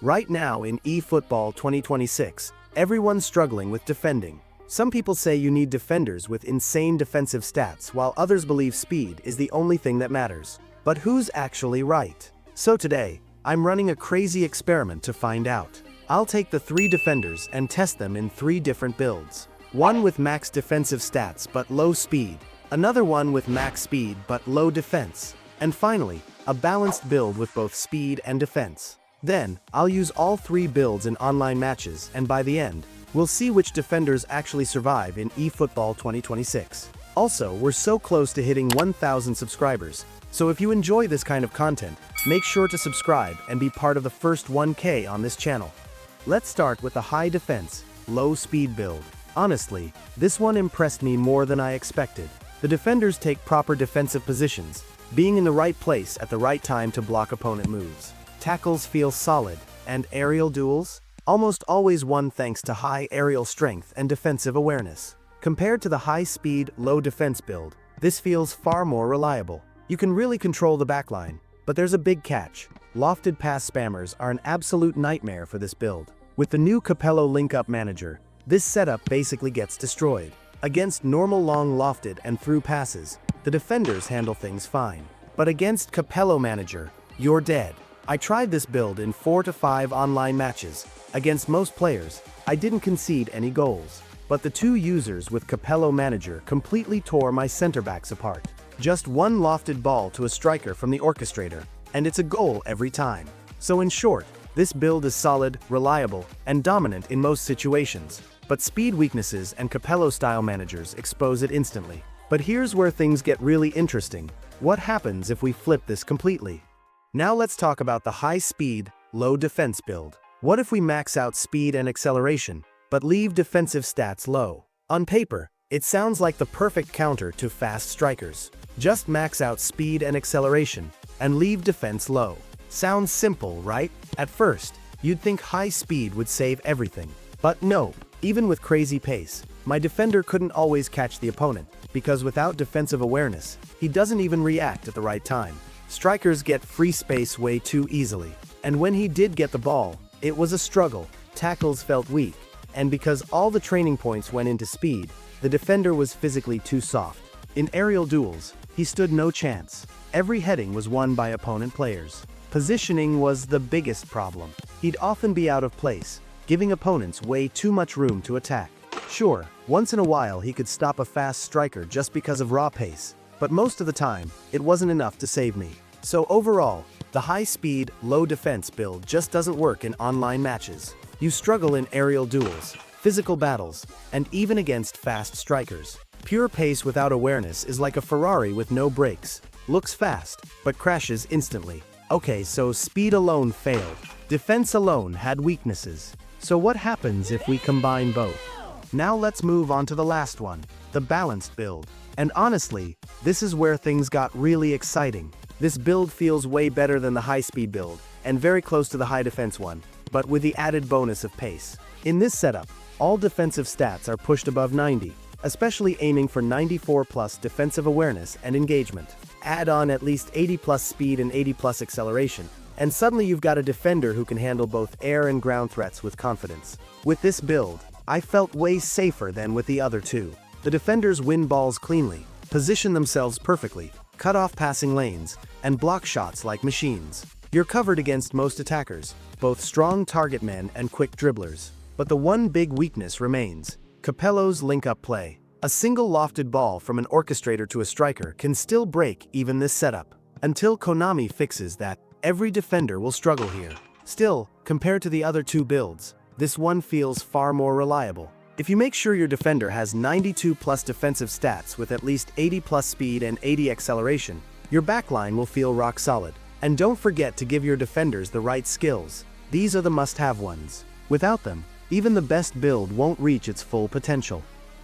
Right now in eFootball 2026, everyone's struggling with defending. Some people say you need defenders with insane defensive stats, while others believe speed is the only thing that matters. But who's actually right? So today, I'm running a crazy experiment to find out. I'll take the 3 defenders and test them in 3 different builds. One with max defensive stats but low speed, another one with max speed but low defense, and finally, a balanced build with both speed and defense. Then, I'll use all 3 builds in online matches, and by the end, we'll see which defenders actually survive in eFootball 2026. Also, we're so close to hitting 1,000 subscribers, so if you enjoy this kind of content, make sure to subscribe and be part of the first 1K on this channel. Let's start with the high defense, low speed build. Honestly, this one impressed me more than I expected. The defenders take proper defensive positions, being in the right place at the right time to block opponent moves. Tackles feel solid, and aerial duels? Almost always won thanks to high aerial strength and defensive awareness. Compared to the high-speed, low-defense build, this feels far more reliable. You can really control the backline, but there's a big catch. Lofted pass spammers are an absolute nightmare for this build. With the new Capello link-up manager, this setup basically gets destroyed. Against normal long lofted and through passes, the defenders handle things fine. But against Capello manager, you're dead. I tried this build in 4 to 5 online matches. Against most players, I didn't concede any goals. But the 2 users with Capello manager completely tore my center backs apart. Just one lofted ball to a striker from the orchestrator, and it's a goal every time. So in short, this build is solid, reliable, and dominant in most situations. But speed weaknesses and Capello-style managers expose it instantly. But here's where things get really interesting. What happens if we flip this completely? Now let's talk about the high-speed, low-defense build. What if we max out speed and acceleration, but leave defensive stats low? On paper, it sounds like the perfect counter to fast strikers. Just max out speed and acceleration, and leave defense low. Sounds simple, right? At first, you'd think high speed would save everything. But no, even with crazy pace, my defender couldn't always catch the opponent, because without defensive awareness, he doesn't even react at the right time. Strikers get free space way too easily, and when he did get the ball, it was a struggle. Tackles felt weak, and because all the training points went into speed, the defender was physically too soft. In aerial duels, he stood no chance. Every heading was won by opponent players. Positioning was the biggest problem. He'd often be out of place, giving opponents way too much room to attack. Sure, once in a while he could stop a fast striker just because of raw pace, but most of the time, it wasn't enough to save me. So overall, the high-speed, low-defense build just doesn't work in online matches. You struggle in aerial duels, physical battles, and even against fast strikers. Pure pace without awareness is like a Ferrari with no brakes. Looks fast, but crashes instantly. Okay, so speed alone failed. Defense alone had weaknesses. So what happens if we combine both? Now let's move on to the last one, the balanced build. And honestly, this is where things got really exciting. This build feels way better than the high-speed build, and very close to the high-defense one, but with the added bonus of pace. In this setup, all defensive stats are pushed above 90, especially aiming for 94+ defensive awareness and engagement. Add on at least 80+ speed and 80+ acceleration, and suddenly you've got a defender who can handle both air and ground threats with confidence. With this build, I felt way safer than with the other 2. The defenders win balls cleanly, position themselves perfectly, cut off passing lanes, and block shots like machines. You're covered against most attackers, both strong target men and quick dribblers. But the one big weakness remains: Capello's link-up play. A single lofted ball from an orchestrator to a striker can still break even this setup. Until Konami fixes that, every defender will struggle here. Still, compared to the other 2 builds, this one feels far more reliable. If you make sure your defender has 92+ defensive stats with at least 80+ speed and 80 acceleration, your backline will feel rock solid. And don't forget to give your defenders the right skills. These are the must-have ones. Without them, even the best build won't reach its full potential.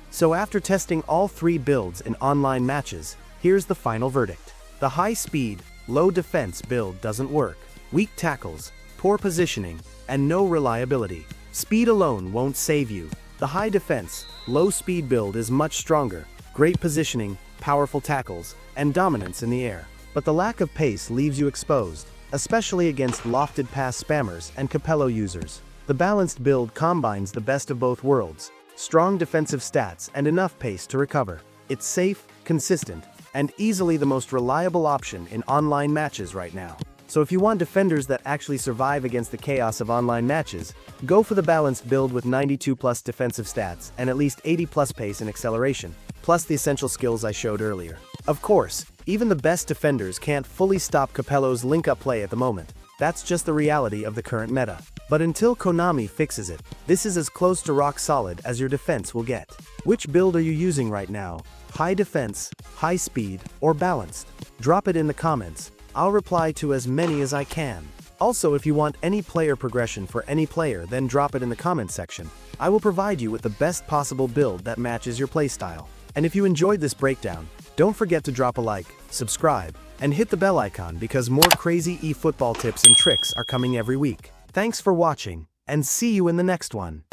So after testing all 3 builds in online matches, here's the final verdict. The high-speed, low-defense build doesn't work. Weak tackles, poor positioning, and no reliability. Speed alone won't save you. The high defense, low speed build is much stronger, great positioning, powerful tackles, and dominance in the air. But the lack of pace leaves you exposed. especially against lofted pass spammers and Capello users. The balanced build combines the best of both worlds, strong defensive stats and enough pace to recover. It's safe, consistent, and easily the most reliable option in online matches right now. So if you want defenders that actually survive against the chaos of online matches, go for the balanced build with 92 plus defensive stats and at least 80 plus pace and acceleration, plus the essential skills I showed earlier. Of course, even the best defenders can't fully stop Capello's link-up play at the moment. That's just the reality of the current meta. But until Konami fixes it, this is as close to rock solid as your defense will get. Which build are you using right now? High defense, high speed, or balanced? Drop it in the comments. I'll reply to as many as I can. Also, if you want any player progression for any player, then drop it in the comments section. I will provide you with the best possible build that matches your playstyle. And if you enjoyed this breakdown, don't forget to drop a like, subscribe, and hit the bell icon because more crazy eFootball tips and tricks are coming every week. Thanks for watching, and see you in the next one.